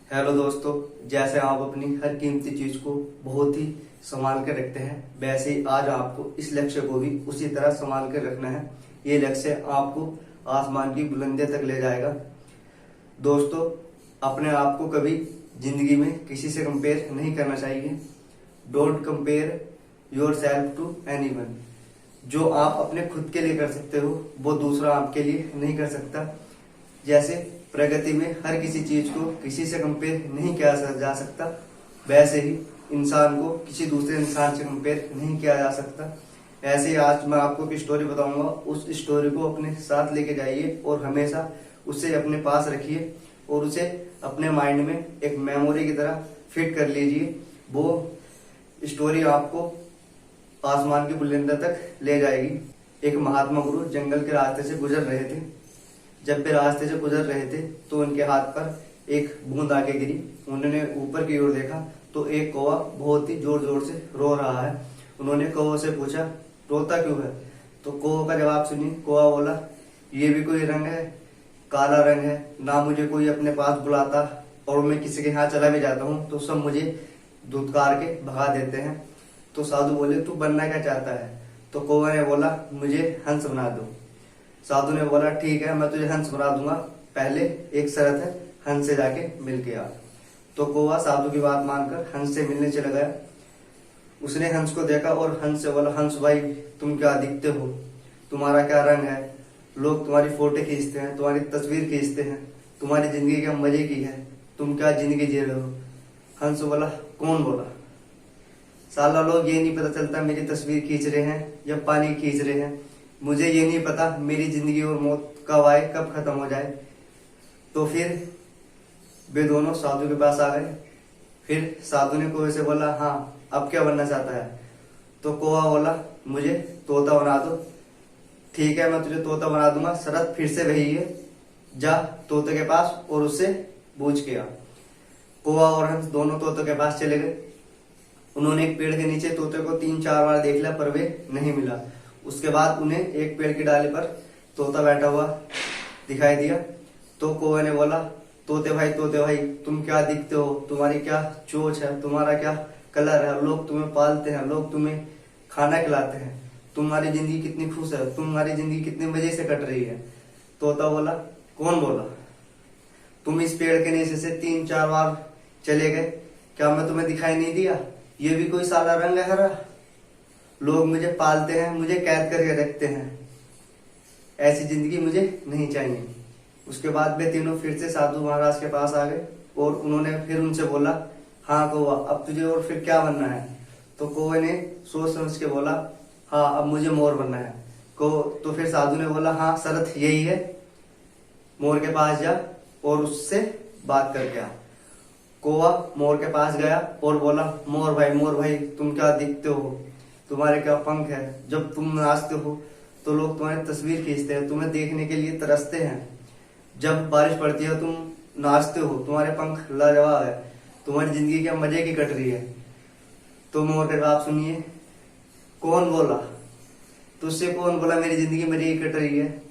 Hello दोस्तों, जैसे आप अपनी हर कीमती चीज को बहुत ही संभाल कर रखते हैं, वैसे ही आज आपको इस लक्ष्य को भी उसी तरह संभाल कर रखना है। ये लक्ष्य आपको आसमान की बुलंदियों तक ले जाएगा। दोस्तों, अपने आप को कभी जिंदगी में किसी से कंपेयर नहीं करना चाहिए। Don't compare yourself to anyone. जो आप अपने खुद के लिए कर सकते हो वो दूसरा आपके लिए नहीं कर सकता। जैसे प्रगति में हर किसी चीज को किसी से कंपेयर नहीं किया जा सकता, वैसे ही इंसान को किसी दूसरे इंसान से कंपेयर नहीं किया जा सकता। ऐसे ही आज मैं आपको एक स्टोरी बताऊंगा, उस स्टोरी को अपने साथ लेके जाइए और हमेशा उसे अपने पास रखिए और उसे अपने माइंड में एक मेमोरी की तरह फिट कर लीजिए। वो स्टोरी आपको आसमान की बुलंदियों तक ले जाएगी। एक महात्मा गुरु जंगल के रास्ते से गुजर रहे थे। जब वे रास्ते से गुजर रहे थे तो उनके हाथ पर एक बूंद आके गिरी। उन्होंने ऊपर की ओर देखा तो एक कौवा बहुत ही जोर जोर से रो रहा है। उन्होंने कौवे से पूछा, रोता क्यों है? तो कौवे का जवाब सुनिए। कौवा बोला, ये भी कोई रंग है? काला रंग है ना। मुझे कोई अपने पास बुलाता और मैं किसी के यहाँ चला भी जाता हूँ तो सब मुझे धुतकार के भगा देते हैं। तो साधु बोले, तू बनना क्या चाहता है? तो कौवे ने बोला, मुझे हंस बना दो। साधु ने बोला, ठीक है, मैं तुझे हंस बना दूंगा, पहले एक शर्त है, हंस से जाके मिल के आ। तो कौवा साधु की बात मानकर हंस से मिलने चला गया। उसने हंस को देखा और हंस से बोला, हंस भाई, तुम क्या दिखते हो? तुम्हारा क्या रंग है? लोग तुम्हारी फोटो खींचते हैं, तुम्हारी तस्वीर खींचते हैं, तुम्हारी जिंदगी क्या मजे की है, तुम क्या जिंदगी जी रहे हो? हंस बोला, कौन बोला? साला लोग ये नहीं पता चलता मेरी तस्वीर खींच रहे हैं या पानी खींच रहे हैं। मुझे ये नहीं पता मेरी जिंदगी और मौत कब आए, कब खत्म हो जाए। तो फिर वे दोनों साधु के पास आ गए। फिर साधु ने कौवे से बोला, हाँ, अब क्या बनना चाहता है? तो कौवा बोला, मुझे तोता बना दो। ठीक है, मैं तुझे तोता बना दूंगा, शर्त फिर से वही है, जा तोते के पास और उससे पूछ के आ। कौवा और हंस दोनों तोते के पास चले गए। उन्होंने एक पेड़ के नीचे तोते को 3-4 बार देख लिया पर वे नहीं मिला। उसके बाद उन्हें एक पेड़ की डाली पर तोता बैठा हुआ दिखाई दिया। तो कौवे ने बोला, तोते भाई तुम क्या दिखते हो? तुम्हारी क्या चोंच है? तुम्हारा क्या कलर है? लोग तुम्हें पालते हैं, लोग तुम्हें खाना खिलाते हैं, तुम्हारी जिंदगी कितनी खुश है, तुम्हारी जिंदगी कितने मजे से कट रही है। तोता बोला, कौन बोला? तुम इस पेड़ के नीचे से 3-4 बार चले गए, क्या मैं तुम्हें दिखाई नहीं दिया? ये भी कोई साला रंग है हरा? लोग मुझे पालते हैं, मुझे कैद करके रखते हैं, ऐसी जिंदगी मुझे नहीं चाहिए। उसके बाद वे तीनों फिर से साधु महाराज के पास आ गए और उन्होंने फिर उनसे बोला, हाँ कौवा, अब तुझे और फिर क्या बनना है? तो कौवे ने सोच समझ के बोला, हाँ, अब मुझे मोर बनना है। तो फिर साधु ने बोला, हाँ, शर्त यही है, मोर के पास जा और उससे बात करके आ। कौवा मोर के पास गया और बोला, मोर भाई तुम क्या दिखते हो? तुम्हारे क्या पंख है? जब तुम नाचते हो तो लोग तुम्हारी तस्वीर खींचते हैं, तुम्हें देखने के लिए तरसते हैं। जब बारिश पड़ती है तुम नाचते हो, तुम्हारे पंख लाजवाब है, तुम्हारी जिंदगी क्या मजे की कट रही है। तो मोर का जवाब सुनिए। कौन बोला? तुझसे कौन बोला मेरी जिंदगी मजे की कट रही है?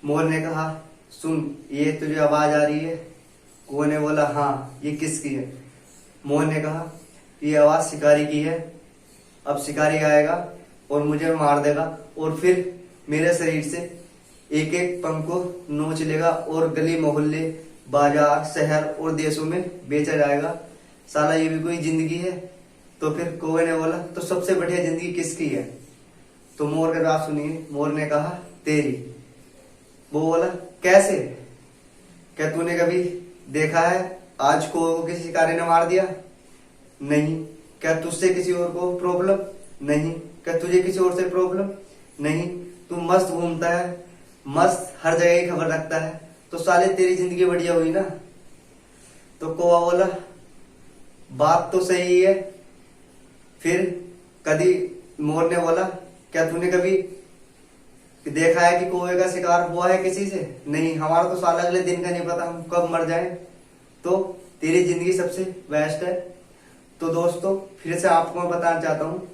मोर ने कहा, सुन, ये तुझे आवाज आ रही है? कौवे ने बोला, हाँ, ये किसकी है? मोर ने कहा, ये आवाज शिकारी की है। अब शिकारी आएगा और मुझे मार देगा और फिर मेरे शरीर से एक एक पंख को नोच लेगा और गली मोहल्ले, बाजार, शहर और देशों में बेचा जाएगा। साला ये भी कोई जिंदगी है? तो फिर कौवे ने बोला, तो सबसे बढ़िया जिंदगी किसकी है? तो मोर का जवाब सुनिए। मोर ने कहा, तेरी। वो बोला, कैसे? क्या तूने कभी देखा है आज को किसी शिकारी ने मार दिया? नहीं। क्या तुझसे किसी और को प्रॉब्लम? नहीं। क्या तुझे किसी और से प्रॉब्लम? नहीं। तू मस्त घूमता है, मस्त हर जगह की खबर रखता है, तो साले तेरी जिंदगी बढ़िया हुई ना। तो कौवा बोला, बात तो सही है। फिर कभी मोर ने बोला, क्या तूने कभी देखा है कि कौवे का शिकार हुआ है किसी से? नहीं। हमारा तो साला अगले दिन का नहीं पता हम कब मर जाए। तो तेरी जिंदगी सबसे बेस्ट है। तो दोस्तों, फिर से आपको मैं बताना चाहता हूँ,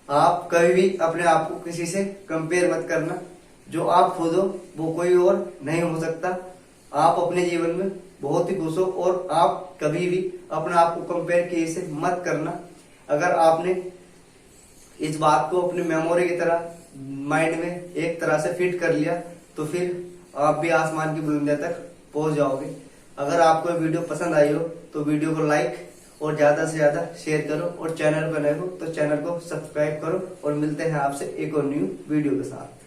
आप कभी भी अपने आप को किसी से कंपेयर मत करना। जो आप खुद हो वो कोई और नहीं हो सकता। आप अपने जीवन में बहुत ही खुश हो। और आप कभी भी अपने आप को कंपेयर किए से मत करना। अगर आपने इस बात को अपनी मेमोरी की तरह माइंड में एक तरह से फिट कर लिया तो फिर आप भी आसमान की बुलंदियों तक पहुंच जाओगे। अगर आपको वीडियो पसंद आई हो तो वीडियो को लाइक और ज्यादा से ज्यादा शेयर करो, और चैनल पर नए हो तो चैनल को सब्सक्राइब करो। और मिलते हैं आपसे एक और न्यू वीडियो के साथ।